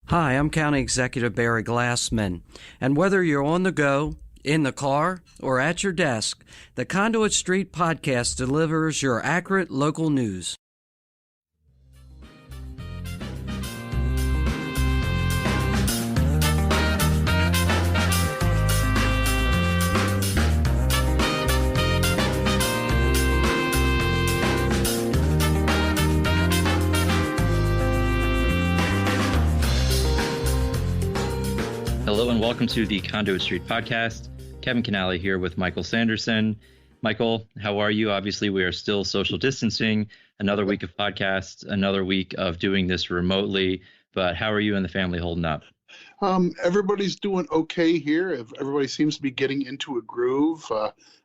Hi, I'm County Executive Barry Glassman, and whether you're on the go, in the car, or at your desk, the Conduit Street Podcast delivers your accurate local news. Hello and welcome to the Conduit Street Podcast. Kevin Canale here with Michael Sanderson. Michael, how are you? Obviously, we are still social distancing. Another week of podcasts, another week of doing this remotely. But how are you and the family holding up? Everybody's doing okay here. Everybody seems to be getting into a groove.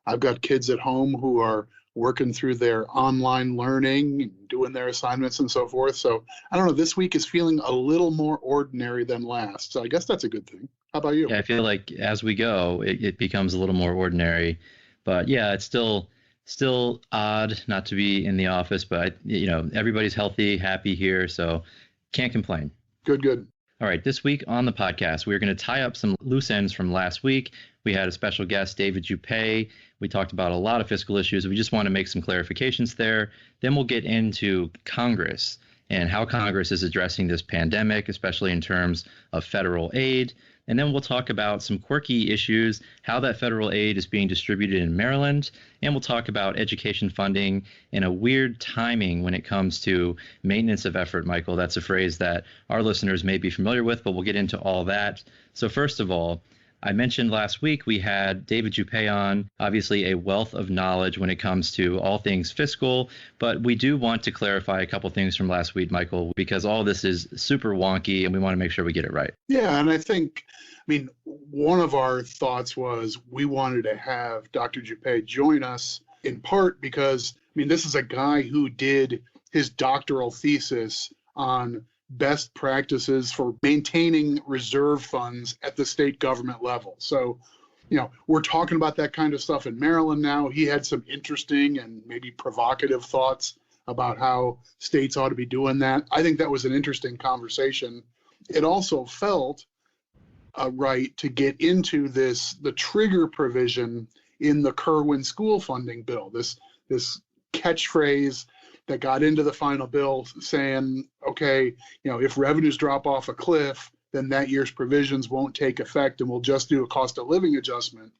I've got kids at home who are working through their online learning, doing their assignments and so forth. So I don't know, this week is feeling a little more ordinary than last. So I guess that's a good thing. How about you? Yeah, I feel like as we go, it becomes a little more ordinary. But yeah, it's still odd not to be in the office, but everybody's healthy, happy here, so can't complain. Good. All right, this week on the podcast, we're going to tie up some loose ends from last week. We had a special guest, David Dupay. We talked about a lot of fiscal issues. We just want to make some clarifications there. Then we'll get into Congress and how Congress is addressing this pandemic, especially in terms of federal aid. And then we'll talk about some quirky issues, how that federal aid is being distributed in Maryland. And we'll talk about education funding and a weird timing when it comes to maintenance of effort, Michael. That's a phrase that our listeners may be familiar with, but we'll get into all that. So first of all, I mentioned last week we had David Dupay on, obviously a wealth of knowledge when it comes to all things fiscal, but we do want to clarify a couple things from last week, Michael, because all this is super wonky and we want to make sure we get it right. Yeah, and I think, one of our thoughts was we wanted to have Dr. Dupay join us in part because, this is a guy who did his doctoral thesis on best practices for maintaining reserve funds at the state government level. So, we're talking about that kind of stuff in Maryland now. He had some interesting and maybe provocative thoughts about how states ought to be doing that. I think that was an interesting conversation. It also felt right to get into the trigger provision in the Kirwan school funding bill, this catchphrase that got into the final bill saying, okay, if revenues drop off a cliff, then that year's provisions won't take effect and we'll just do a cost of living adjustment.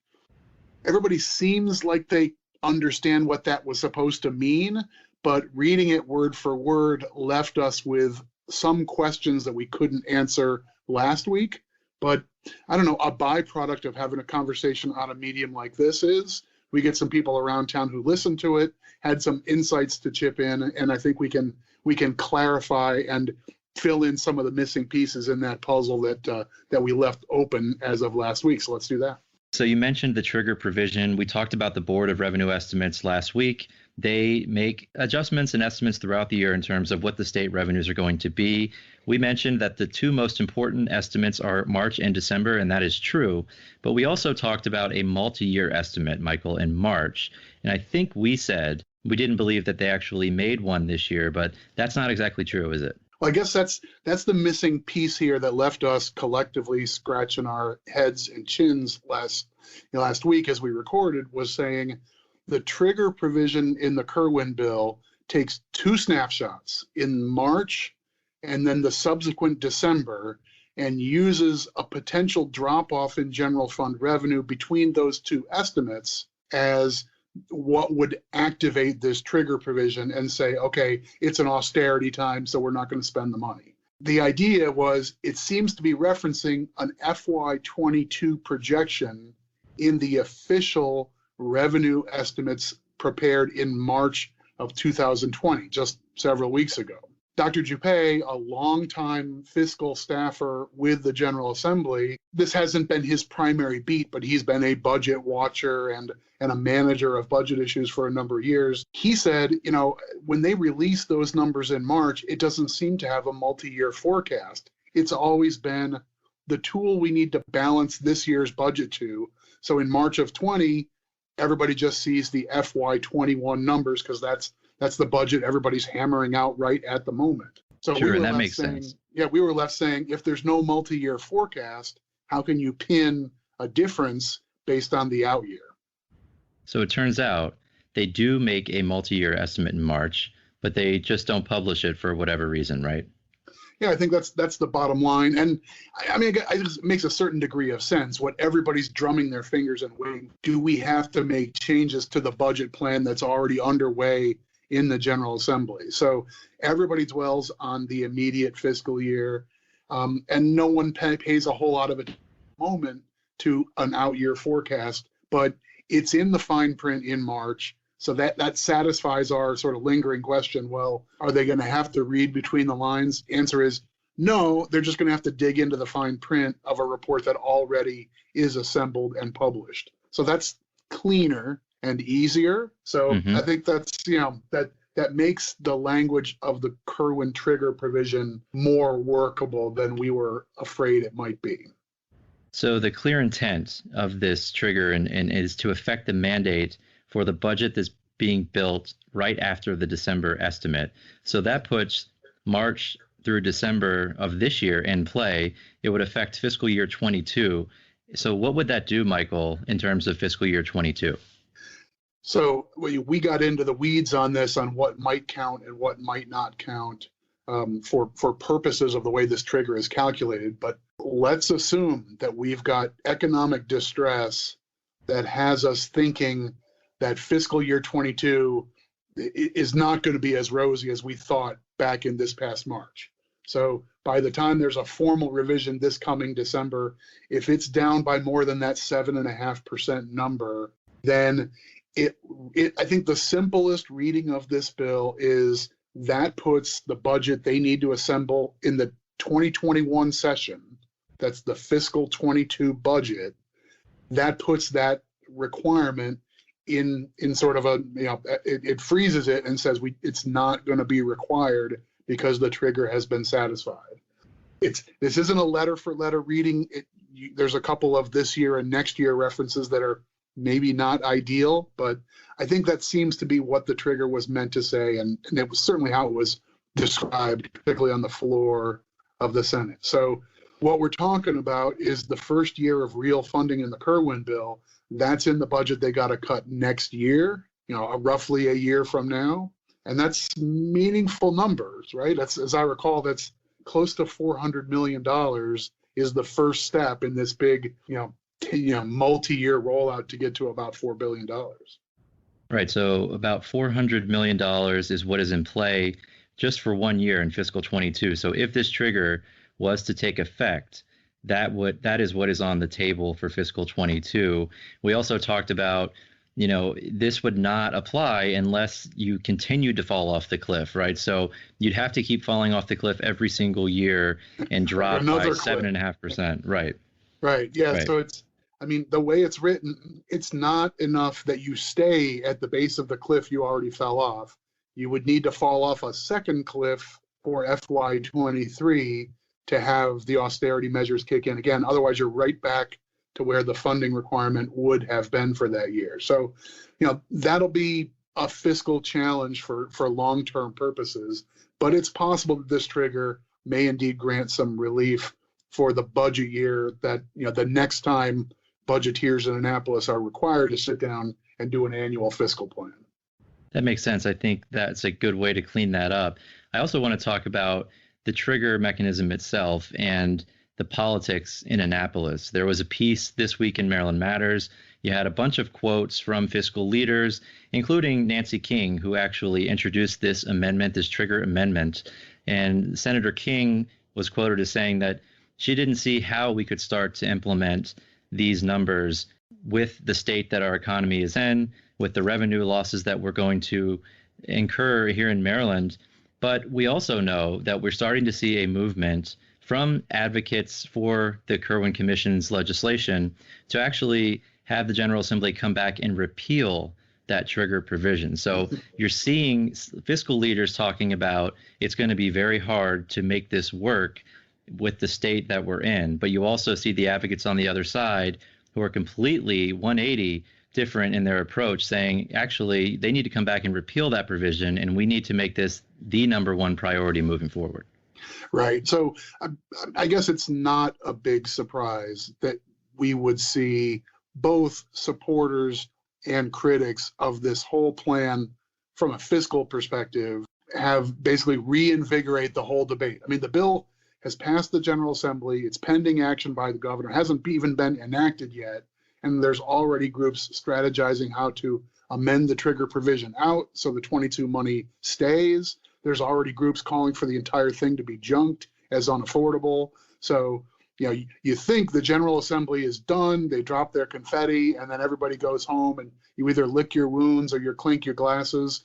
Everybody seems like they understand what that was supposed to mean, but reading it word for word left us with some questions that we couldn't answer last week. But I don't know, a byproduct of having a conversation on a medium like this is we get some people around town who listen to it, had some insights to chip in, and I think we can clarify and fill in some of the missing pieces in that puzzle that we left open as of last week. So let's do that. So you mentioned the trigger provision. We talked about the Board of Revenue Estimates last week. They make adjustments and estimates throughout the year in terms of what the state revenues are going to be. We mentioned that the two most important estimates are March and December, and that is true. But we also talked about a multi-year estimate, Michael, in March. And I think we said we didn't believe that they actually made one this year, but that's not exactly true, is it? Well, I guess that's the missing piece here that left us collectively scratching our heads and chins last week as we recorded, was saying the trigger provision in the Kirwan bill takes two snapshots in March and then the subsequent December and uses a potential drop-off in general fund revenue between those two estimates as what would activate this trigger provision and say, okay, it's an austerity time, so we're not going to spend the money. The idea was it seems to be referencing an FY22 projection in the official revenue estimates prepared in March of 2020, just several weeks ago. Dr. Dupay, a longtime fiscal staffer with the General Assembly, this hasn't been his primary beat, but he's been a budget watcher and a manager of budget issues for a number of years. He said, when they release those numbers in March, it doesn't seem to have a multi-year forecast. It's always been the tool we need to balance this year's budget to. So in March of 20, everybody just sees the FY21 numbers because that's the budget everybody's hammering out right at the moment. So Sure, we were and that left makes saying, sense. yeah, we were left saying, if there's no multi-year forecast, how can you pin a difference based on the out year? So it turns out they do make a multi-year estimate in March, but they just don't publish it for whatever reason, right? Yeah, I think that's the bottom line. And I mean, it makes a certain degree of sense. What everybody's drumming their fingers and waiting, do we have to make changes to the budget plan that's already underway in the General Assembly? So everybody dwells on the immediate fiscal year, and no one pays a whole lot of attention at the moment to an out year forecast, but it's in the fine print in March. So that satisfies our sort of lingering question. Well, are they going to have to read between the lines? Answer is no, they're just going to have to dig into the fine print of a report that already is assembled and published. So that's cleaner and easier. So I think that's, that makes the language of the Kirwan trigger provision more workable than we were afraid it might be. So the clear intent of this trigger and is to affect the mandate for the budget that's being built right after the December estimate. So that puts March through December of this year in play. It would affect fiscal year 22. So what would that do, Michael, in terms of fiscal year 22? So we got into the weeds on this, on what might count and what might not count for purposes of the way this trigger is calculated. But let's assume that we've got economic distress that has us thinking that fiscal year 22 is not going to be as rosy as we thought back in this past March. So by the time there's a formal revision this coming December, if it's down by more than that 7.5% number, then I think the simplest reading of this bill is that puts the budget they need to assemble in the 2021 session. That's the fiscal 22 budget. That puts that requirement in sort of it freezes it and says it's not going to be required because the trigger has been satisfied. This isn't a letter for letter reading. There's a couple of this year and next year references that are maybe not ideal, but I think that seems to be what the trigger was meant to say, and it was certainly how it was described, particularly on the floor of the Senate. So what we're talking about is the first year of real funding in the Kirwan bill. That's in the budget they got to cut next year, roughly a year from now. And that's meaningful numbers, right? That's, as I recall, that's close to $400 million is the first step in this big, multi-year rollout to get to about $4 billion. Right. So about $400 million is what is in play just for 1 year in fiscal 22. So if this trigger was to take effect, that is what is on the table for fiscal 22. We also talked about, this would not apply unless you continued to fall off the cliff, right? So you'd have to keep falling off the cliff every single year and drop by 7.5%. Right. Right. Yeah. Right. So the way it's written, it's not enough that you stay at the base of the cliff you already fell off. You would need to fall off a second cliff for FY23 to have the austerity measures kick in again. Otherwise, you're right back to where the funding requirement would have been for that year. So, that'll be a fiscal challenge for long-term purposes, but it's possible that this trigger may indeed grant some relief for the budget year that, the next time budgeteers in Annapolis are required to sit down and do an annual fiscal plan. That makes sense. I think that's a good way to clean that up. I also want to talk about the trigger mechanism itself and the politics in Annapolis. There was a piece this week in Maryland Matters. You had a bunch of quotes from fiscal leaders, including Nancy King, who actually introduced this amendment, this trigger amendment. And Senator King was quoted as saying that she didn't see how we could start to implement these numbers with the state that our economy is in, with the revenue losses that we're going to incur here in Maryland. But we also know that we're starting to see a movement from advocates for the Kirwan Commission's legislation to actually have the General Assembly come back and repeal that trigger provision. So you're seeing fiscal leaders talking about it's going to be very hard to make this work with the state that we're in. But you also see the advocates on the other side who are completely 180 different in their approach, saying actually they need to come back and repeal that provision, and we need to make this the number one priority moving forward. Right. So I guess it's not a big surprise that we would see both supporters and critics of this whole plan from a fiscal perspective have basically reinvigorate the whole debate. I mean, the bill has passed the General Assembly. It's pending action by the governor. It hasn't even been enacted yet. And there's already groups strategizing how to amend the trigger provision out so the 22 money stays. There's already groups calling for the entire thing to be junked as unaffordable. So, you think the General Assembly is done, they drop their confetti, and then everybody goes home and you either lick your wounds or you clink your glasses.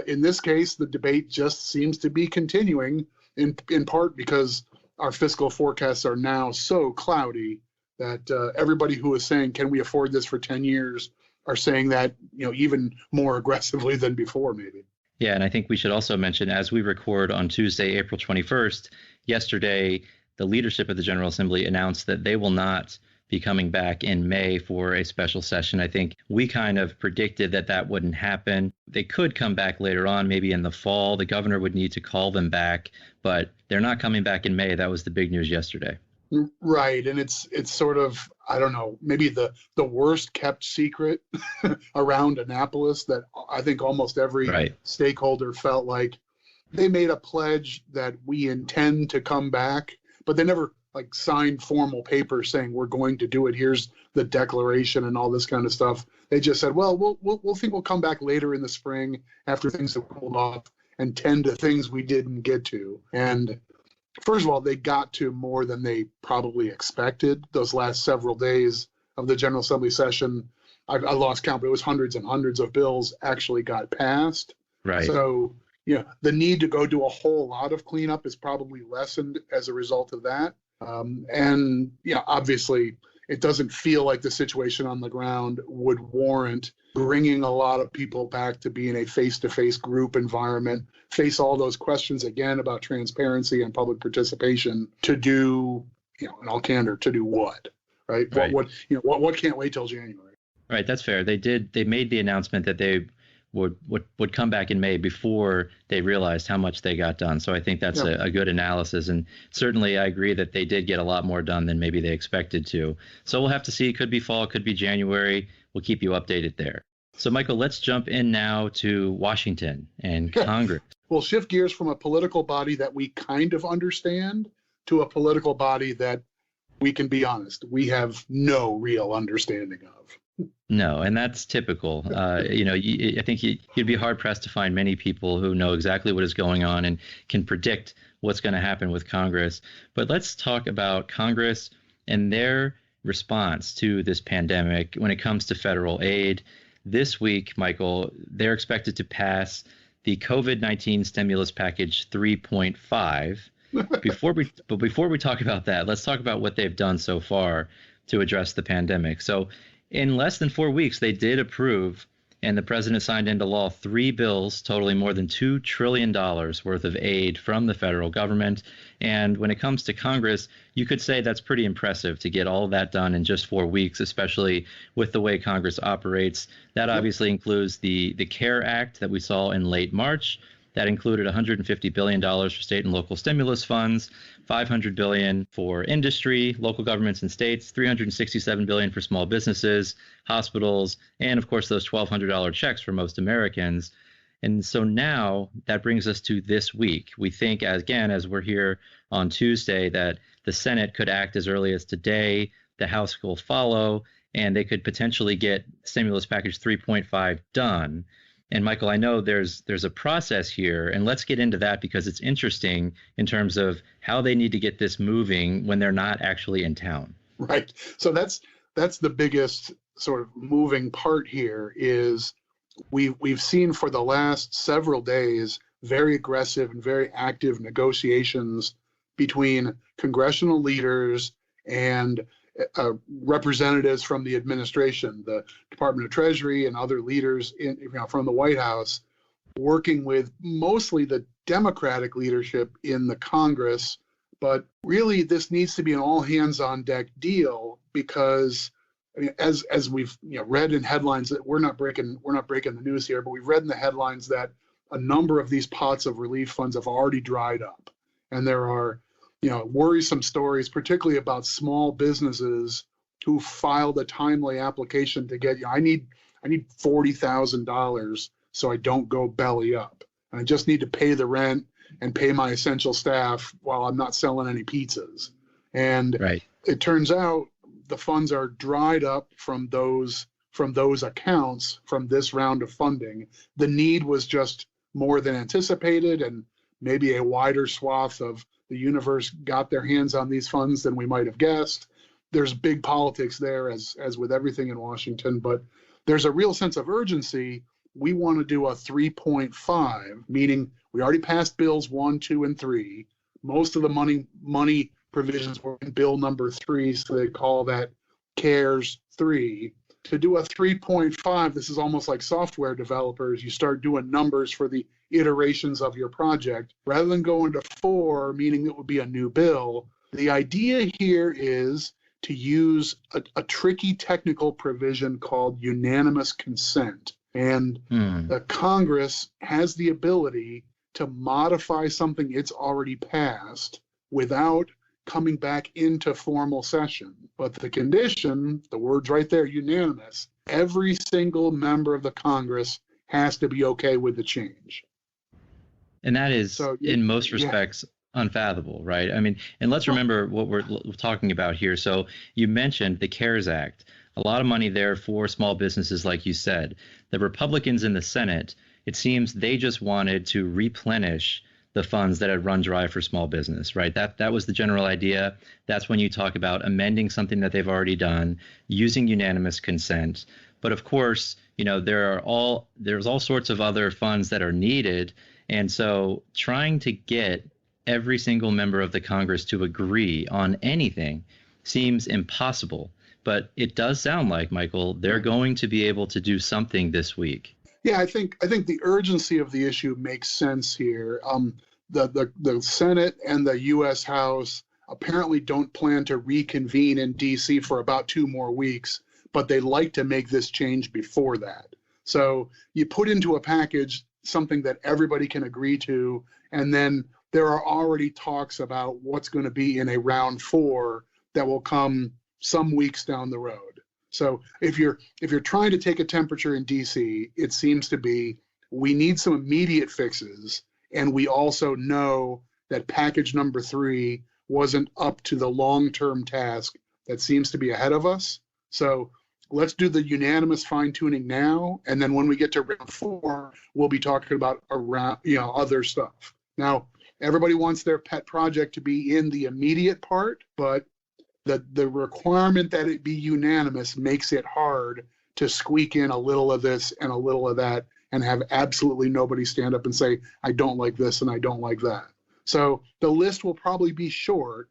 In this case, the debate just seems to be continuing in part because our fiscal forecasts are now so cloudy that everybody who is saying, can we afford this for 10 years, are saying that, even more aggressively than before, maybe. Yeah, and I think we should also mention, as we record on Tuesday, April 21st, yesterday, the leadership of the General Assembly announced that they will not be coming back in May for a special session. I think we kind of predicted that that wouldn't happen. They could come back later on, maybe in the fall. The governor would need to call them back, but they're not coming back in May. That was the big news yesterday. Right. And it's sort of, I don't know, maybe the worst kept secret around Annapolis that I think almost every stakeholder felt like they made a pledge that we intend to come back, but they never signed formal papers saying we're going to do it. Here's the declaration and all this kind of stuff. They just said, well, we'll think we'll come back later in the spring after things have cooled off and tend to things we didn't get to. And first of all, they got to more than they probably expected. Those last several days of the General Assembly session, I lost count, but it was hundreds and hundreds of bills actually got passed. Right. So, the need to go do a whole lot of cleanup is probably lessened as a result of that. And obviously, it doesn't feel like the situation on the ground would warrant bringing a lot of people back to be in a face-to-face group environment, face all those questions again about transparency and public participation to do, in all candor, to do what, right? What can't wait till January? Right, that's fair. They made the announcement that they would come back in May before they realized how much they got done. So I think that's a good analysis. And certainly I agree that they did get a lot more done than maybe they expected to. So we'll have to see. It could be fall, could be January. We'll keep you updated there. So, Michael, let's jump in now to Washington and Congress. We'll shift gears from a political body that we kind of understand to a political body that we can be honest, we have no real understanding of. No, and that's typical. I think you'd be hard pressed to find many people who know exactly what is going on and can predict what's going to happen with Congress. But let's talk about Congress and their response to this pandemic when it comes to federal aid. This week, Michael, they're expected to pass the COVID-19 stimulus package 3.5. Before we talk about that, let's talk about what they've done so far to address the pandemic. So in less than 4 weeks, they did approve, and the president signed into law 3 bills totaling more than $2 trillion worth of aid from the federal government. And when it comes to Congress, you could say that's pretty impressive to get all of that done in just 4 weeks, especially with the way Congress operates. That obviously includes the CARE Act that we saw in late March. That included $150 billion for state and local stimulus funds, $500 billion for industry, local governments and states, $367 billion for small businesses, hospitals, and of course those $1,200 checks for most Americans. And so now that brings us to this week. We think, as we're here on Tuesday, that the Senate could act as early as today, the House will follow, and they could potentially get stimulus package 3.5 done. And Michael, I know there's a process here, and let's get into that because it's interesting in terms of how they need to get this moving when they're not actually in town. Right. So that's the biggest sort of moving part here is we've seen for the last several days very aggressive and very active negotiations between congressional leaders and representatives from the administration, the Department of Treasury and other leaders from the White House, working with mostly the Democratic leadership in the Congress. But really, this needs to be an all-hands-on-deck deal because, as we've read in headlines, that we're not breaking the news here, but we've read in the headlines that a number of these pots of relief funds have already dried up. And there are, worrisome stories, particularly about small businesses who filed a timely application to get, I need $40,000 so I don't go belly up. And I just need to pay the rent and pay my essential staff while I'm not selling any pizzas. And right. It turns out the funds are dried up from those accounts from this round of funding. The need was just more than anticipated, and maybe a wider swath of the universe got their hands on these funds than we might have guessed. There's big politics there, as with everything in Washington, but there's a real sense of urgency. We want to do a 3.5, meaning we already passed bills 1, 2, and 3. Most of the money provisions were in bill number 3, so they call that CARES 3. To do a 3.5, this is almost like software developers. You start doing numbers for the iterations of your project. Rather than going to 4, meaning it would be a new bill, the idea here is to use a tricky technical provision called unanimous consent. And the Congress has the ability to modify something it's already passed without coming back into formal session. But the condition, the word's right there, unanimous, every single member of the Congress has to be okay with the change. And that is, in most respects, unfathomable, right? I mean, and let's remember what we're talking about here. So you mentioned the CARES Act, a lot of money there for small businesses, like you said. The Republicans in the Senate, it seems they just wanted to replenish the funds that had run dry for small business, right? That was the general idea. That's when you talk about amending something that they've already done, using unanimous consent. But of course, there's all sorts of other funds that are needed. And so trying to get every single member of the Congress to agree on anything seems impossible. But it does sound like, Michael, they're going to be able to do something this week. Yeah, I think the urgency of the issue makes sense here. The Senate and the U.S. House apparently don't plan to reconvene in D.C. for about 2 more weeks, but they like to make this change before that. So you put into a package something that everybody can agree to, and then there are already talks about what's going to be in a round 4 that will come some weeks down the road. So if you're trying to take a temperature in DC, it seems to be we need some immediate fixes, and we also know that package number 3 wasn't up to the long-term task that seems to be ahead of us. So let's do the unanimous fine-tuning now, and then when we get to round 4, we'll be talking about other stuff. Now, everybody wants their pet project to be in the immediate part, but the requirement that it be unanimous makes it hard to squeak in a little of this and a little of that and have absolutely nobody stand up and say, I don't like this and I don't like that. So the list will probably be short.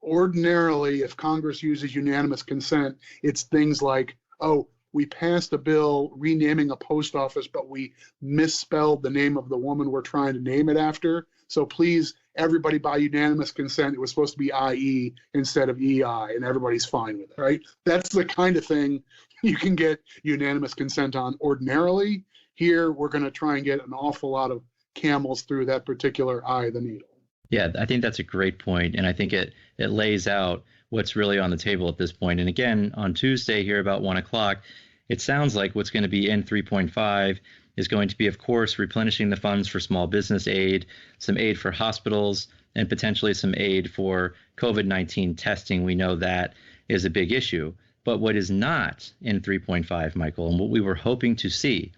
Ordinarily, if Congress uses unanimous consent, it's things like, oh, we passed a bill renaming a post office, but we misspelled the name of the woman we're trying to name it after. So please, everybody by unanimous consent, it was supposed to be IE instead of EI, and everybody's fine with it, right? That's the kind of thing you can get unanimous consent on ordinarily. Here, we're going to try and get an awful lot of camels through that particular eye of the needle. Yeah, I think that's a great point, and I think it lays out what's really on the table at this point. And again, on Tuesday here about 1 o'clock, it sounds like what's going to be in 3.5 is going to be, of course, replenishing the funds for small business aid, some aid for hospitals, and potentially some aid for COVID-19 testing. We know that is a big issue. But what is not in 3.5, Michael, and what we were hoping to see,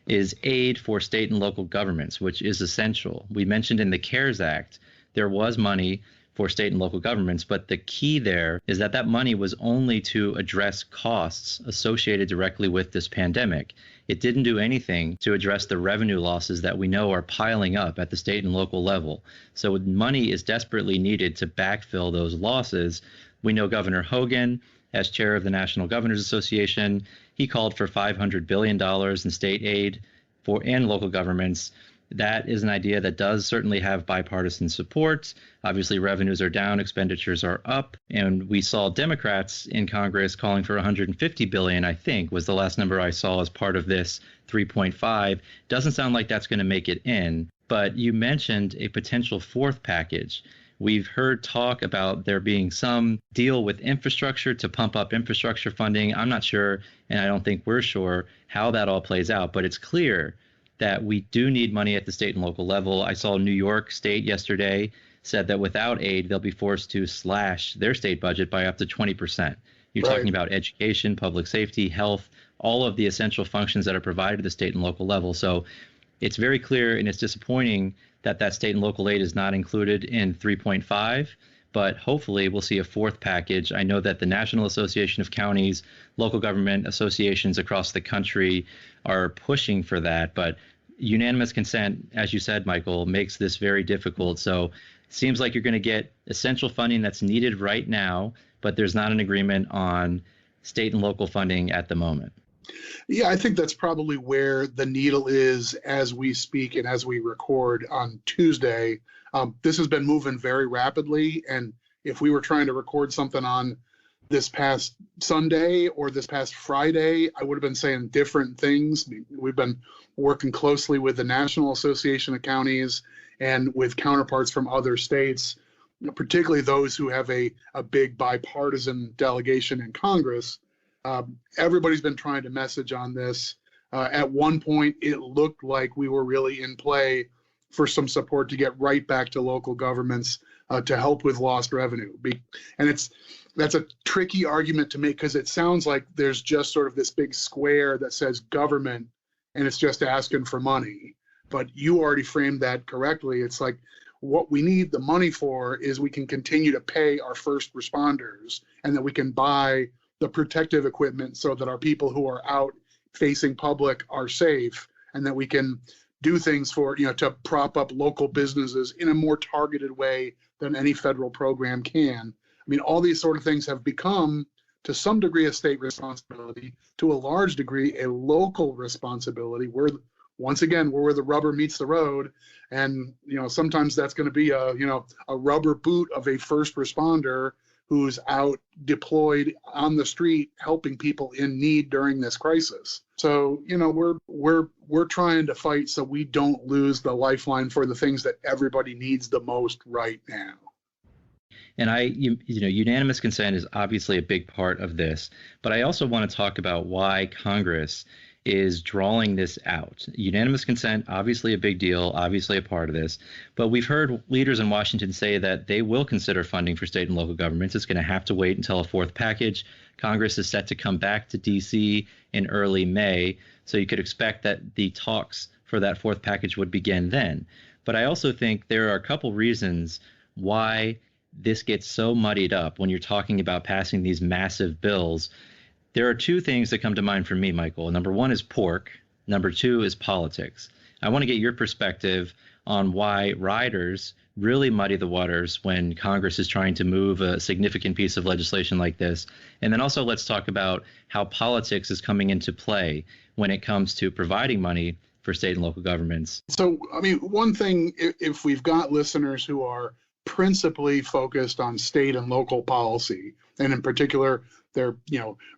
is aid for state and local governments, which is essential. We mentioned in the CARES Act, there was money for state and local governments, but the key there is that money was only to address costs associated directly with this pandemic. It didn't do anything to address the revenue losses that we know are piling up at the state and local level. So money is desperately needed to backfill those losses. We know Governor Hogan, as chair of the National Governors Association, he called for $500 billion in state aid and local governments. That is an idea that does certainly have bipartisan support. Obviously, revenues are down, expenditures are up, and we saw Democrats in Congress calling for $150 billion, I think, was the last number I saw as part of this 3.5. Doesn't sound like that's going to make it in. But you mentioned a potential fourth package. We've heard talk about there being some deal with infrastructure to pump up infrastructure funding. I'm not sure, and I don't think we're sure how that all plays out, but it's clear that we do need money at the state and local level. I saw New York State yesterday said that without aid, they'll be forced to slash their state budget by up to 20%. You're Right. talking about education, public safety, health, all of the essential functions that are provided at the state and local level. So it's very clear, and it's disappointing that state and local aid is not included in 3.5, but hopefully we'll see a fourth package. I know that the National Association of Counties, local government associations across the country are pushing for that, but unanimous consent, as you said, Michael, makes this very difficult. So it seems like you're going to get essential funding that's needed right now, but there's not an agreement on state and local funding at the moment. Yeah, I think that's probably where the needle is as we speak and as we record on Tuesday. This has been moving very rapidly, and if we were trying to record something on this past Sunday or this past Friday, I would have been saying different things. We've been working closely with the National Association of Counties and with counterparts from other states, particularly those who have a big bipartisan delegation in Congress. Everybody's been trying to message on this. At one point, it looked like we were really in play for some support to get right back to local governments to help with lost revenue. And that's a tricky argument to make because it sounds like there's just sort of this big square that says government and it's just asking for money. But you already framed that correctly. It's like what we need the money for is we can continue to pay our first responders and that we can buy the protective equipment so that our people who are out facing public are safe, and that we can do things for, to prop up local businesses in a more targeted way than any federal program can. I mean, all these sort of things have become, to some degree, a state responsibility, to a large degree, a local responsibility. Once again, we're where the rubber meets the road. And, sometimes that's going to be a rubber boot of a first responder who's out deployed on the street helping people in need during this crisis. So, we're trying to fight so we don't lose the lifeline for the things that everybody needs the most right now. And unanimous consent is obviously a big part of this, but I also want to talk about why Congress is drawing this out. Unanimous consent, obviously a big deal, obviously a part of this, but we've heard leaders in Washington say that they will consider funding for state and local governments. It's going to have to wait until a fourth package. Congress is set to come back to D.C. in early May, so you could expect that the talks for that fourth package would begin then. But I also think there are a couple reasons why this gets so muddied up when you're talking about passing these massive bills. There are two things that come to mind for me, Michael. Number one is pork. Number two is politics. I want to get your perspective on why riders really muddy the waters when Congress is trying to move a significant piece of legislation like this. And then also let's talk about how politics is coming into play when it comes to providing money for state and local governments. So, one thing, if we've got listeners who are principally focused on state and local policy, and in particular, they're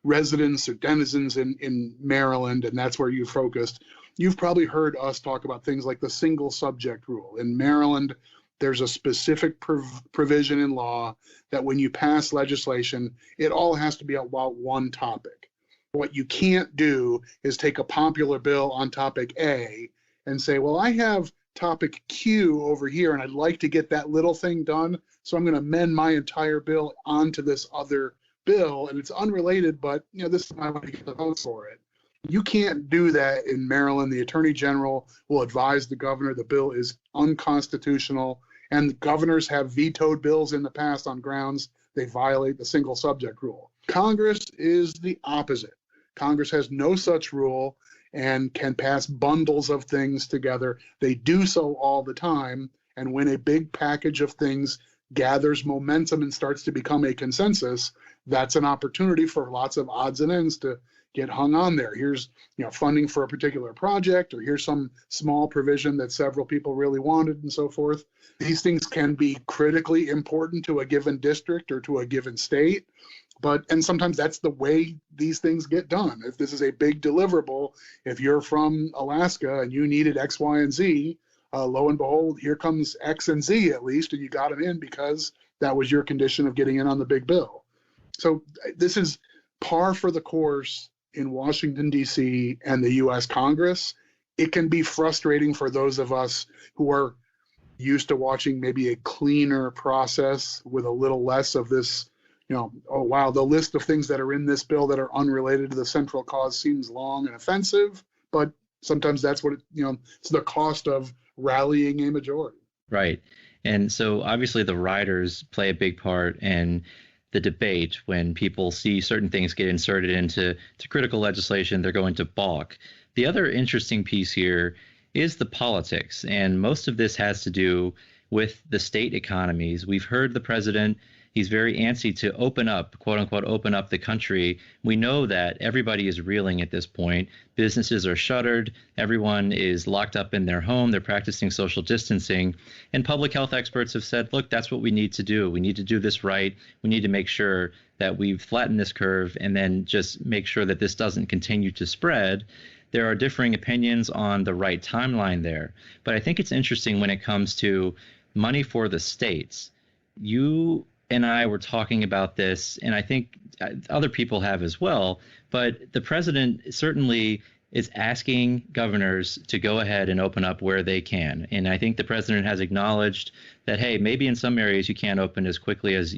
residents or denizens in Maryland, and that's where you focused. You've probably heard us talk about things like the single subject rule. In Maryland, there's a specific provision in law that when you pass legislation, it all has to be about one topic. What you can't do is take a popular bill on topic A and say, well, I have topic Q over here, and I'd like to get that little thing done, so I'm going to amend my entire bill onto this other bill, and it's unrelated, but this is my way to get the votes for it. You can't do that in Maryland. The Attorney General will advise the governor the bill is unconstitutional, and the governors have vetoed bills in the past on grounds they violate the single subject rule. Congress is the opposite. Congress has no such rule and can pass bundles of things together. They do so all the time, and when a big package of things gathers momentum and starts to become a consensus, that's an opportunity for lots of odds and ends to get hung on there. Here's funding for a particular project, or here's some small provision that several people really wanted, and so forth. These things can be critically important to a given district or to a given state, and sometimes that's the way these things get done. If this is a big deliverable, if you're from Alaska and you needed X, Y, and Z, lo and behold, here comes X and Z at least, and you got them in because that was your condition of getting in on the big bill. So this is par for the course in Washington, D.C. and the U.S. Congress. It can be frustrating for those of us who are used to watching maybe a cleaner process with a little less of this, oh, wow, the list of things that are in this bill that are unrelated to the central cause seems long and offensive, but sometimes that's what it's the cost of rallying a majority. Right. And so obviously the riders play a big part in the debate. When people see certain things get inserted into critical legislation, they're going to balk. The other interesting piece here is the politics, and most of this has to do with the state economies. We've heard the president, he's very antsy to open up, quote unquote, open up the country. We know that everybody is reeling at this point. Businesses are shuttered. Everyone is locked up in their home. They're practicing social distancing. And public health experts have said, look, that's what we need to do. We need to do this right. We need to make sure that we've flattened this curve and then just make sure that this doesn't continue to spread. There are differing opinions on the right timeline there. But I think it's interesting when it comes to money for the states. You and I were talking about this, and I think other people have as well, but the president certainly is asking governors to go ahead and open up where they can. And I think the president has acknowledged that, hey, maybe in some areas you can't open as quickly as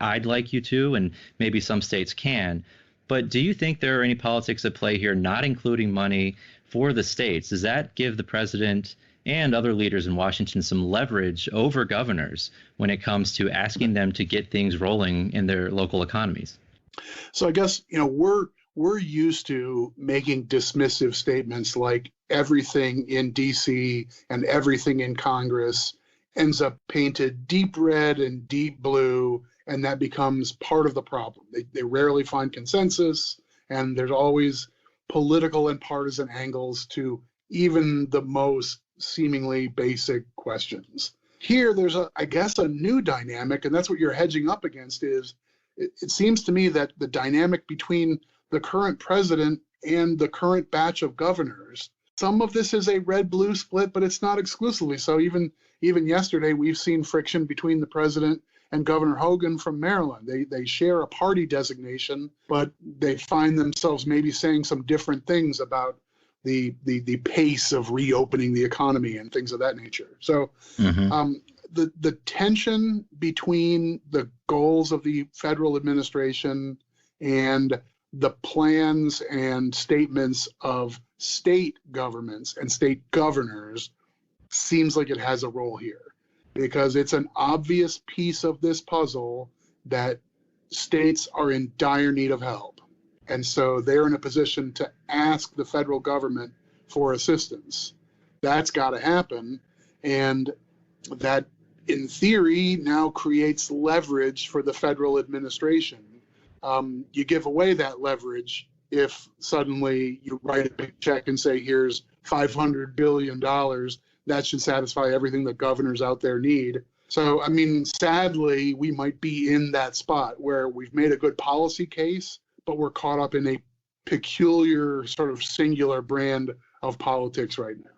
I'd like you to, and maybe some states can. But do you think there are any politics at play here, not including money for the states? Does that give the president and other leaders in Washington some leverage over governors when it comes to asking them to get things rolling in their local economies? So I guess, we're used to making dismissive statements like everything in DC and everything in Congress ends up painted deep red and deep blue, and that becomes part of the problem. They rarely find consensus, and there's always political and partisan angles to even the most seemingly basic questions. Here, there's I guess a new dynamic, and that's what you're hedging up against. Is it seems to me that the dynamic between the current president and the current batch of governors, some of this is a red-blue split, but it's not exclusively so. Even yesterday, we've seen friction between the president and Governor Hogan from Maryland. They share a party designation, but they find themselves maybe saying some different things about the pace of reopening the economy and things of that nature. So the tension between the goals of the federal administration and the plans and statements of state governments and state governors seems like it has a role here, because it's an obvious piece of this puzzle that states are in dire need of help. And so they're in a position to ask the federal government for assistance. That's got to happen. And that, in theory, now creates leverage for the federal administration. You give away that leverage if suddenly you write a big check and say, here's $500 billion. That should satisfy everything that governors out there need. So, I mean, sadly, we might be in that spot where we've made a good policy case, but we're caught up in a peculiar sort of singular brand of politics right now.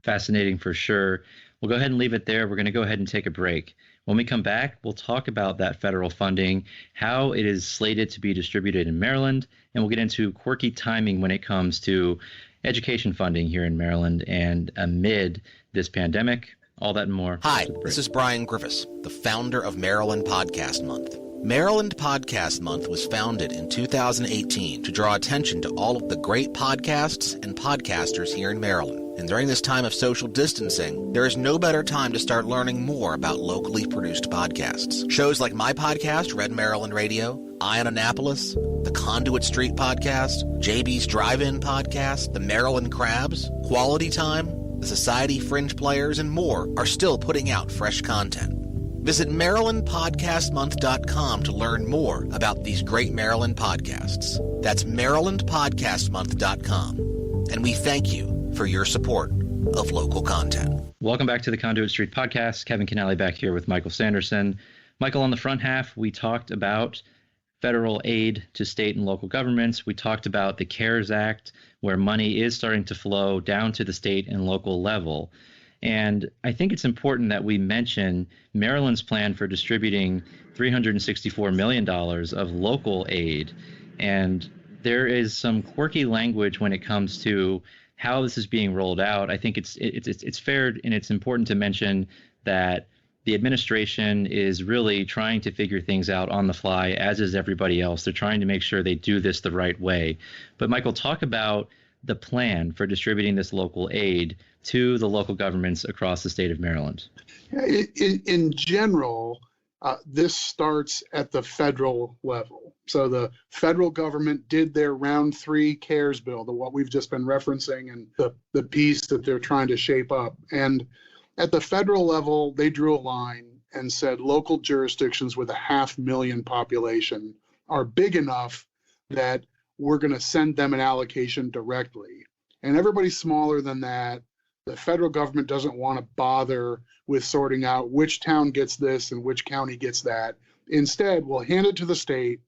Fascinating for sure. We'll go ahead and leave it there. We're going to go ahead and take a break. When we come back, we'll talk about that federal funding, how it is slated to be distributed in Maryland, and we'll get into quirky timing when it comes to education funding here in Maryland and amid this pandemic. All that and more. Hi, this is Brian Griffiths, the founder of Maryland Podcast Month. Maryland Podcast Month was founded in 2018 to draw attention to all of the great podcasts and podcasters here in Maryland. And during this time of social distancing, there is no better time to start learning more about locally produced podcasts. Shows like my podcast, Red Maryland Radio, Eye on Annapolis, the Conduit Street Podcast, JB's Drive-In Podcast, the Maryland Crabs, Quality Time, the Society Fringe Players, and more are still putting out fresh content. Visit MarylandPodcastMonth.com to learn more about these great Maryland podcasts. That's MarylandPodcastMonth.com. And we thank you for your support of local content. Welcome back to the Conduit Street Podcast. Kevin Canale back here with Michael Sanderson. Michael, on the front half, we talked about federal aid to state and local governments. We talked about the CARES Act, where money is starting to flow down to the state and local level. And I think it's important that we mention Maryland's plan for distributing $364 million of local aid. And there is some quirky language when it comes to how this is being rolled out. I think it's fair and it's important to mention that the administration is really trying to figure things out on the fly, as is everybody else. They're trying to make sure they do this the right way. But Michael, talk about the plan for distributing this local aid to the local governments across the state of Maryland. In general, this starts at the federal level. So the federal government did their round 3 CARES bill, what we've just been referencing, and the piece that they're trying to shape up. And at the federal level, they drew a line and said local jurisdictions with a 500,000 population are big enough that we're going to send them an allocation directly. And everybody smaller than that, the federal government doesn't want to bother with sorting out which town gets this and which county gets that. Instead, we'll hand it to the state.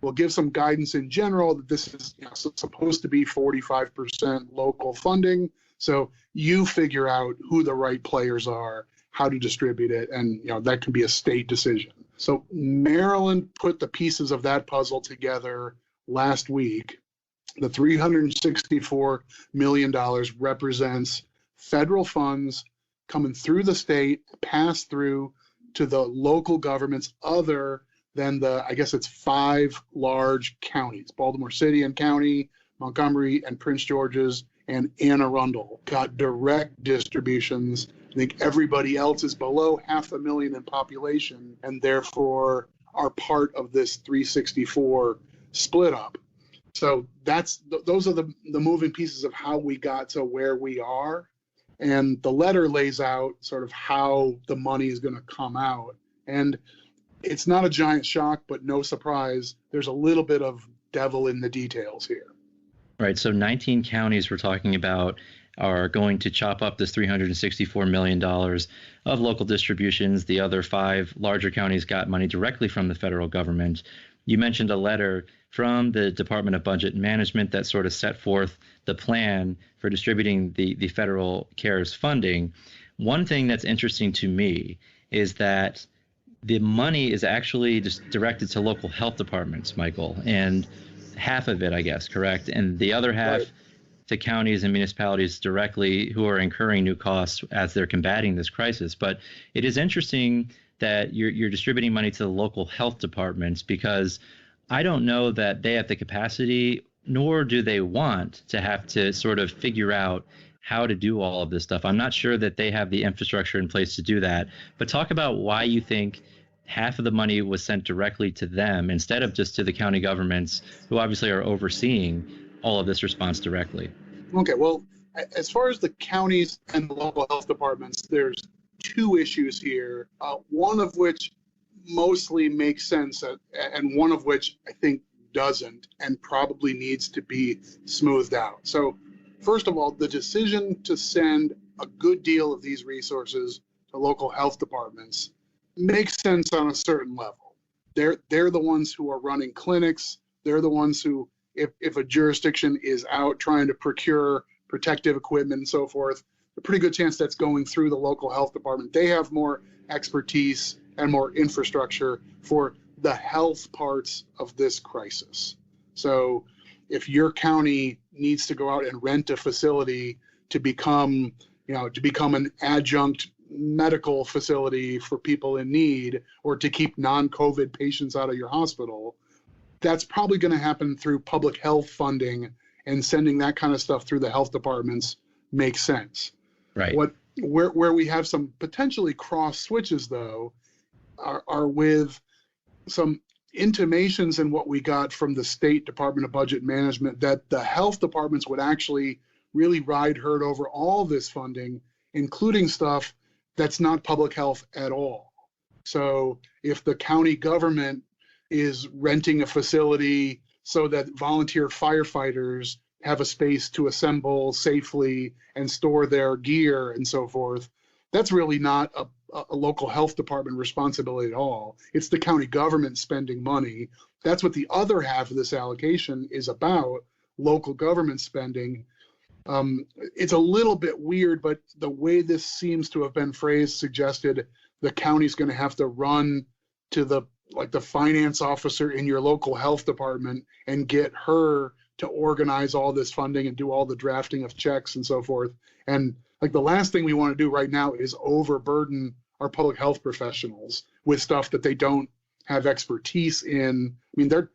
We'll give some guidance in general that this is supposed to be 45% local funding. So you figure out who the right players are, how to distribute it, and that can be a state decision. So Maryland put the pieces of that puzzle together last week. The $364 million represents federal funds coming through the state, pass through to the local governments other than it's 5 large counties: Baltimore City and County, Montgomery and Prince George's, and Anne Arundel got direct distributions. I think everybody else is below 500,000 in population and therefore are part of this 364 split up. So those are the moving pieces of how we got to where we are. And the letter lays out sort of how the money is going to come out. And it's not a giant shock, but no surprise, there's a little bit of devil in the details here. Right. So 19 counties we're talking about are going to chop up this $364 million of local distributions. The other 5 larger counties got money directly from the federal government. You mentioned a letter from the Department of Budget and Management that sort of set forth the plan for distributing the federal CARES funding. One thing that's interesting to me is that the money is actually just directed to local health departments, Michael, and half of it, I guess, correct? And the other half right, to counties and municipalities directly who are incurring new costs as they're combating this crisis. But it is interesting that you're distributing money to the local health departments, because I don't know that they have the capacity, nor do they want to have to sort of figure out how to do all of this stuff. I'm not sure that they have the infrastructure in place to do that. But talk about why you think half of the money was sent directly to them instead of just to the county governments, who obviously are overseeing all of this response directly. Okay, well, as far as the counties and the local health departments, there's 2 issues here, one of which mostly makes sense and one of which I think doesn't and probably needs to be smoothed out. So first of all, the decision to send a good deal of these resources to local health departments makes sense on a certain level. They're the ones who are running clinics. They're the ones who, if a jurisdiction is out trying to procure protective equipment and so forth, a pretty good chance that's going through the local health department. They have more expertise and more infrastructure for the health parts of this crisis. So if your county needs to go out and rent a facility to become an adjunct medical facility for people in need, or to keep non-COVID patients out of your hospital, that's probably going to happen through public health funding, and sending that kind of stuff through the health departments makes sense. Right. Where we have some potentially cross switches, though, are with some intimations in what we got from the State Department of Budget Management that the health departments would actually really ride herd over all this funding, including stuff that's not public health at all. So if the county government is renting a facility so that volunteer firefighters have a space to assemble safely and store their gear and so forth, that's really not a local health department responsibility at all. It's the county government spending money. That's what the other half of this allocation is about, local government spending. It's a little bit weird, but the way this seems to have been phrased suggested the county's going to have to run to the finance officer in your local health department and get her to organize all this funding and do all the drafting of checks and so forth. And the last thing we want to do right now is overburden our public health professionals with stuff that they don't have expertise in. I mean, they're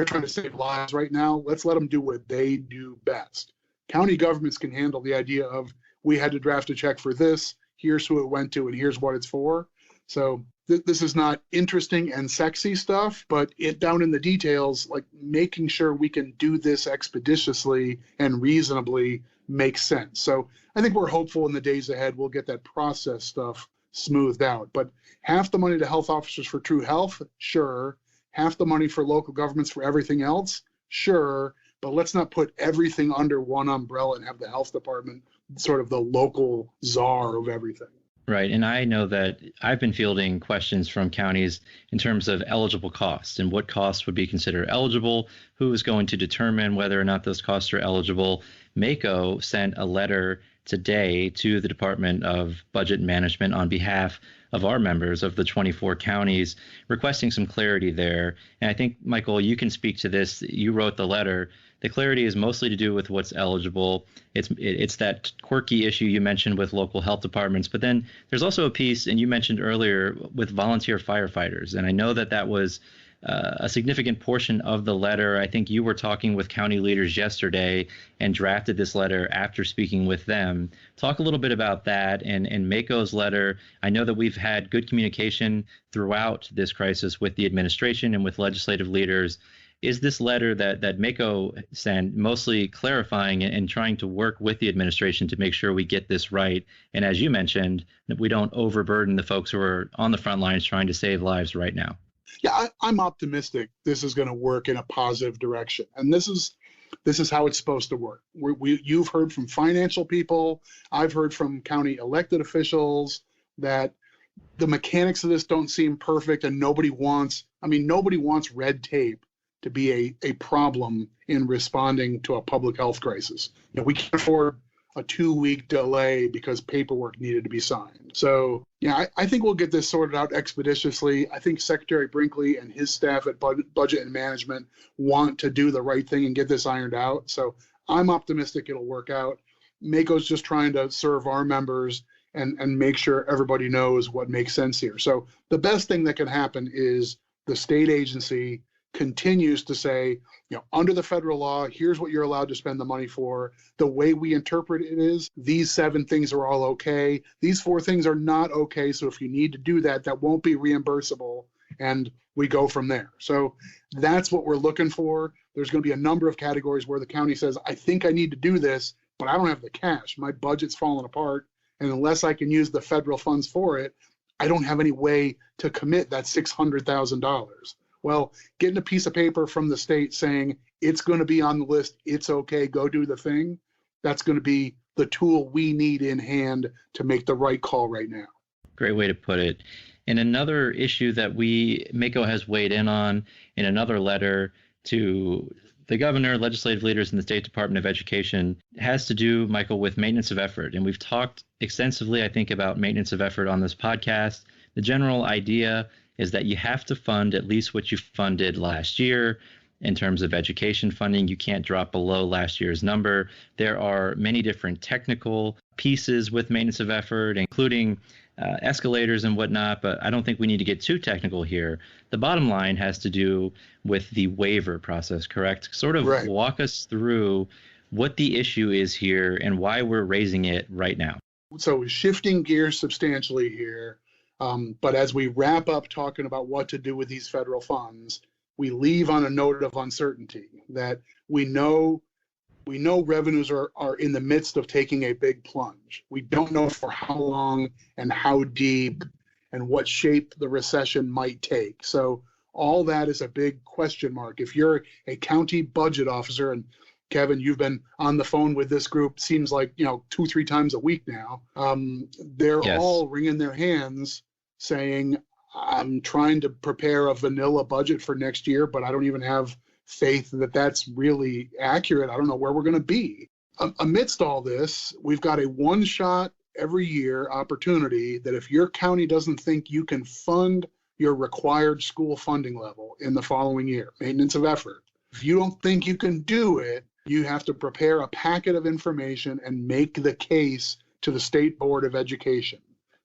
trying to save lives right now. Let's let them do what they do best. County governments can handle the idea of, we had to draft a check for this, here's who it went to, and here's what it's for. So this is not interesting and sexy stuff, but it down in the details, making sure we can do this expeditiously and reasonably makes sense. So I think we're hopeful in the days ahead we'll get that process stuff smoothed out. But half the money to health officers for true health, sure. Half the money for local governments for everything else, sure. But let's not put everything under one umbrella and have the health department sort of the local czar of everything. Right. And I know that I've been fielding questions from counties in terms of eligible costs and what costs would be considered eligible, who is going to determine whether or not those costs are eligible. MACo sent a letter today to the Department of Budget and Management on behalf of our members of the 24 counties, requesting some clarity there. And I think, Michael, you can speak to this. You wrote the letter. The clarity is mostly to do with what's eligible. It's that quirky issue you mentioned with local health departments. But then there's also a piece, and you mentioned earlier, with volunteer firefighters. And I know that was a significant portion of the letter. I think you were talking with county leaders yesterday and drafted this letter after speaking with them. Talk a little bit about that and MACo's letter. I know that we've had good communication throughout this crisis with the administration and with legislative leaders. Is this letter that MACo sent mostly clarifying and trying to work with the administration to make sure we get this right? And as you mentioned, that we don't overburden the folks who are on the front lines trying to save lives right now. Yeah, I'm optimistic this is going to work in a positive direction. And this is how it's supposed to work. You've heard from financial people. I've heard from county elected officials that the mechanics of this don't seem perfect, and nobody wants red tape to be a problem in responding to a public health crisis. We can't afford a 2-week delay because paperwork needed to be signed. So, I think we'll get this sorted out expeditiously. I think Secretary Brinkley and his staff at Budget and Management want to do the right thing and get this ironed out. So I'm optimistic it'll work out. MACo's just trying to serve our members and make sure everybody knows what makes sense here. So the best thing that can happen is the state agency continues to say, under the federal law, here's what you're allowed to spend the money for. The way we interpret it is these 7 things are all okay. These 4 things are not okay. So if you need to do that, that won't be reimbursable. And we go from there. So that's what we're looking for. There's going to be a number of categories where the county says, I think I need to do this, but I don't have the cash. My budget's falling apart. And unless I can use the federal funds for it, I don't have any way to commit that $600,000. Well, getting a piece of paper from the state saying it's going to be on the list, it's okay, go do the thing, that's going to be the tool we need in hand to make the right call right now. Great way to put it. And another issue that MACo has weighed in on in another letter to the governor, legislative leaders, and the State Department of Education has to do, Michael, with maintenance of effort. And we've talked extensively, I think, about maintenance of effort on this podcast. The general idea is that you have to fund at least what you funded last year. In terms of education funding, you can't drop below last year's number. There are many different technical pieces with maintenance of effort, including escalators and whatnot, but I don't think we need to get too technical here. The bottom line has to do with the waiver process, correct? Sort of right. Walk us through what the issue is here and why we're raising it right now. So we're shifting gears substantially here. But as we wrap up talking about what to do with these federal funds, we leave on a note of uncertainty that we know revenues are in the midst of taking a big plunge. We don't know for how long and how deep and what shape the recession might take. So all that is a big question mark. If you're a county budget officer, and Kevin, you've been on the phone with this group, seems like 2-3 times a week now, they're Yes. all wringing their hands saying, I'm trying to prepare a vanilla budget for next year, but I don't even have faith that that's really accurate. I don't know where we're going to be. amidst all this, we've got a one-shot every year opportunity that if your county doesn't think you can fund your required school funding level in the following year, maintenance of effort, if you don't think you can do it, you have to prepare a packet of information and make the case to the State Board of Education.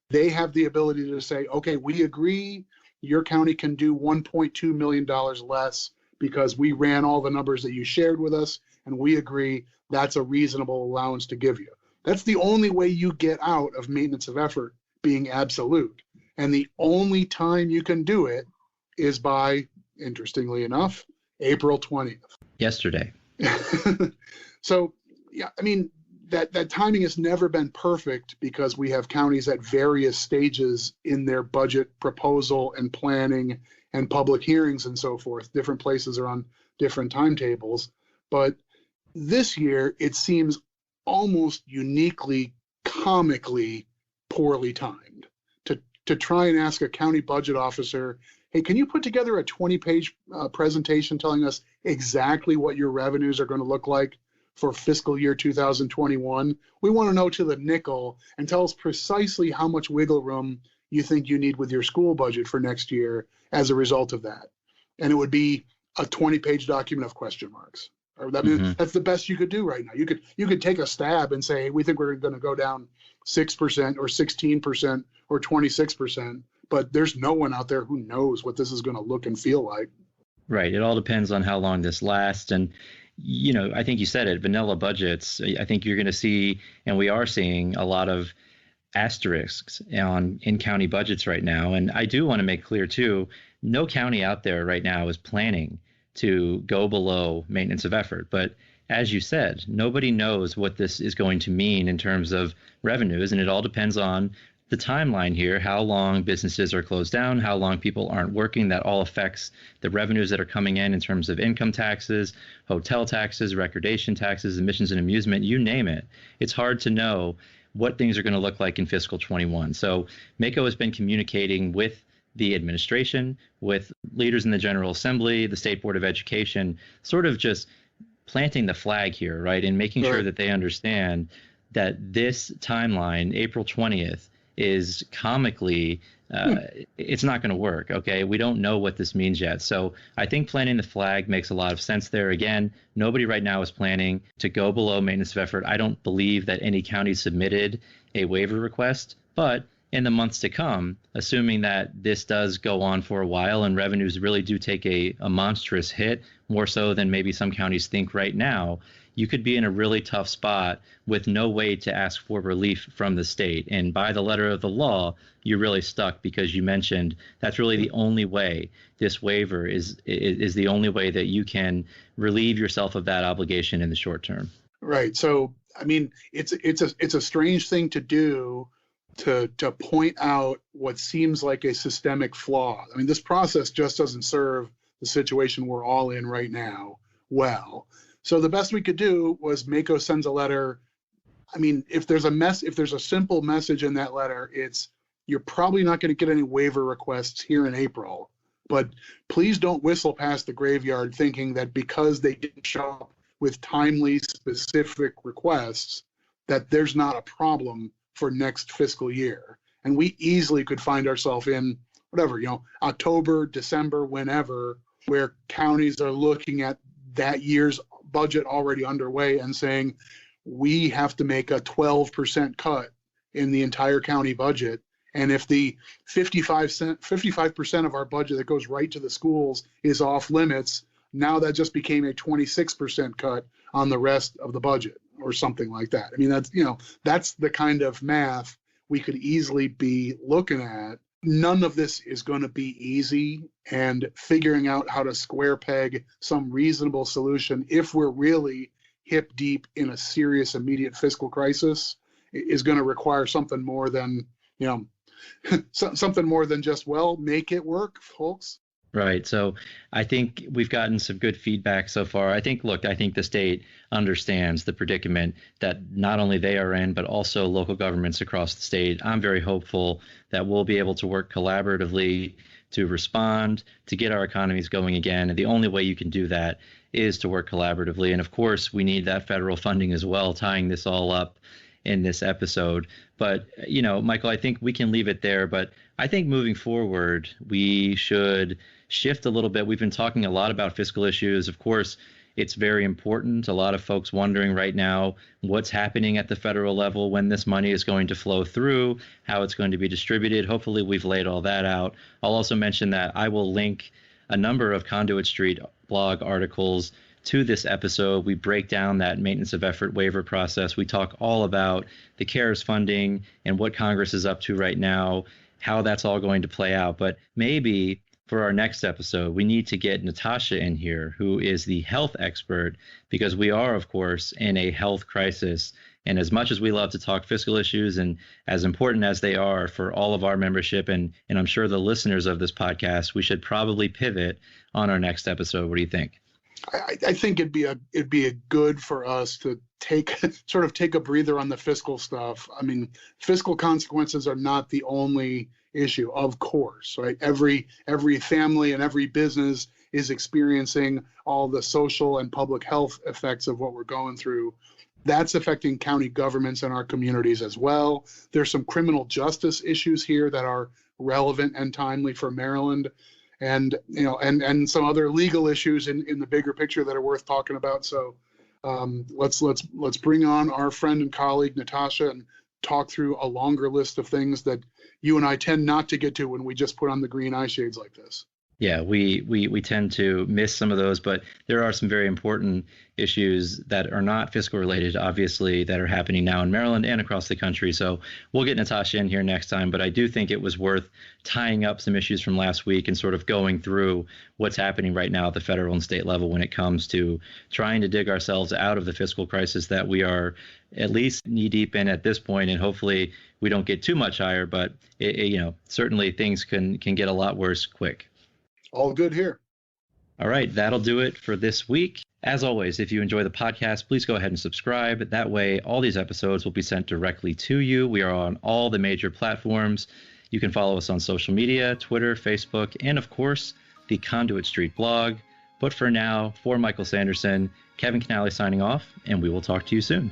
They have the ability to say, okay, we agree your county can do $1.2 million less because we ran all the numbers that you shared with us, and we agree that's a reasonable allowance to give you. That's the only way you get out of maintenance of effort being absolute. And the only time you can do it is by, interestingly enough, April 20th. Yesterday. So, yeah, I mean, that timing has never been perfect because we have counties at various stages in their budget proposal and planning and public hearings and so forth. Different places are on different timetables. But this year, it seems almost uniquely, comically poorly timed to try and ask a county budget officer, hey, can you put together a 20-page presentation telling us exactly what your revenues are going to look like for fiscal year 2021? We want to know to the nickel and tell us precisely how much wiggle room you think you need with your school budget for next year as a result of that. And it would be a 20-page document of question marks. Or that's the best you could do right now. You could take a stab and say, hey, we think we're going to go down 6% or 16% or 26%, but there's no one out there who knows what this is going to look and feel like. Right. It all depends on how long this lasts. And, I think you said it, vanilla budgets. I think you're going to see, and we are seeing, a lot of asterisks in county budgets right now. And I do want to make clear, too, no county out there right now is planning to go below maintenance of effort. But as you said, nobody knows what this is going to mean in terms of revenues. And it all depends on the timeline here, how long businesses are closed down, how long people aren't working. That all affects the revenues that are coming in terms of income taxes, hotel taxes, recordation taxes, admissions and amusement, you name it. It's hard to know what things are going to look like in fiscal 21. So MACo has been communicating with the administration, with leaders in the General Assembly, the State Board of Education, sort of just planting the flag here, right? And making sure that they understand that this timeline, April 20th, is comically, it's not going to work, okay? We don't know what this means yet. So I think planting the flag makes a lot of sense there. Again, nobody right now is planning to go below maintenance of effort. I don't believe that any county submitted a waiver request, but in the months to come, assuming that this does go on for a while and revenues really do take a monstrous hit, more so than maybe some counties think right now, you could be in a really tough spot with no way to ask for relief from the state. And by the letter of the law, you're really stuck because you mentioned that's really the only way. This waiver is the only way that you can relieve yourself of that obligation in the short term. Right. So, I mean, it's a strange thing to do, to point out what seems like a systemic flaw. I mean, this process just doesn't serve the situation we're all in right now well. So the best we could do was MACo sends a letter. I mean, if there's a simple message in that letter, it's you're probably not going to get any waiver requests here in April, but please don't whistle past the graveyard thinking that because they didn't show up with timely, specific requests, that there's not a problem for next fiscal year. And we easily could find ourselves in whatever, October, December, whenever, where counties are looking at that year's budget already underway and saying, we have to make a 12% cut in the entire county budget. And if the 55% of our budget that goes right to the schools is off limits, now that just became a 26% cut on the rest of the budget or something like that. I mean, that's the kind of math we could easily be looking at. None of this is going to be easy, and figuring out how to square peg some reasonable solution if we're really hip deep in a serious immediate fiscal crisis is going to require something more than, something more than just, make it work, folks. Right. So I think we've gotten some good feedback so far. I think the state understands the predicament that not only they are in, but also local governments across the state. I'm very hopeful that we'll be able to work collaboratively to respond, to get our economies going again. And the only way you can do that is to work collaboratively. And of course, we need that federal funding as well, tying this all up in this episode. But, Michael, I think we can leave it there. But I think moving forward, we should shift a little bit. We've been talking a lot about fiscal issues. Of course, it's very important. A lot of folks wondering right now what's happening at the federal level, when this money is going to flow through, how it's going to be distributed. Hopefully, we've laid all that out. I'll also mention that I will link a number of Conduit Street blog articles to this episode. We break down that maintenance of effort waiver process. We talk all about the CARES funding and what Congress is up to right now, how that's all going to play out. But maybe for our next episode, we need to get Natasha in here, who is the health expert, because we are, of course, in a health crisis. And as much as we love to talk fiscal issues, and as important as they are for all of our membership, and I'm sure the listeners of this podcast, we should probably pivot on our next episode. What do you think? I think it'd be a good for us to take a breather on the fiscal stuff. I mean, fiscal consequences are not the only issue, of course, right? Every family and every business is experiencing all the social and public health effects of what we're going through. That's affecting county governments and our communities as well. There's some criminal justice issues here that are relevant and timely for Maryland, and some other legal issues in the bigger picture that are worth talking about. So let's bring on our friend and colleague Natasha and talk through a longer list of things that you and I tend not to get to when we just put on the green eye shades like this. Yeah, we tend to miss some of those, but there are some very important issues that are not fiscal related, obviously, that are happening now in Maryland and across the country. So we'll get Natasha in here next time, but I do think it was worth tying up some issues from last week and sort of going through what's happening right now at the federal and state level when it comes to trying to dig ourselves out of the fiscal crisis that we are at least knee deep in at this point, and hopefully we don't get too much higher, but certainly things can get a lot worse quick. All good here. All right, that'll do it for this week. As always, if you enjoy the podcast, please go ahead and subscribe. That way, all these episodes will be sent directly to you. We are on all the major platforms. You can follow us on social media, Twitter, Facebook, and of course, the Conduit Street blog. But for now, for Michael Sanderson, Kevin Canale signing off, and we will talk to you soon.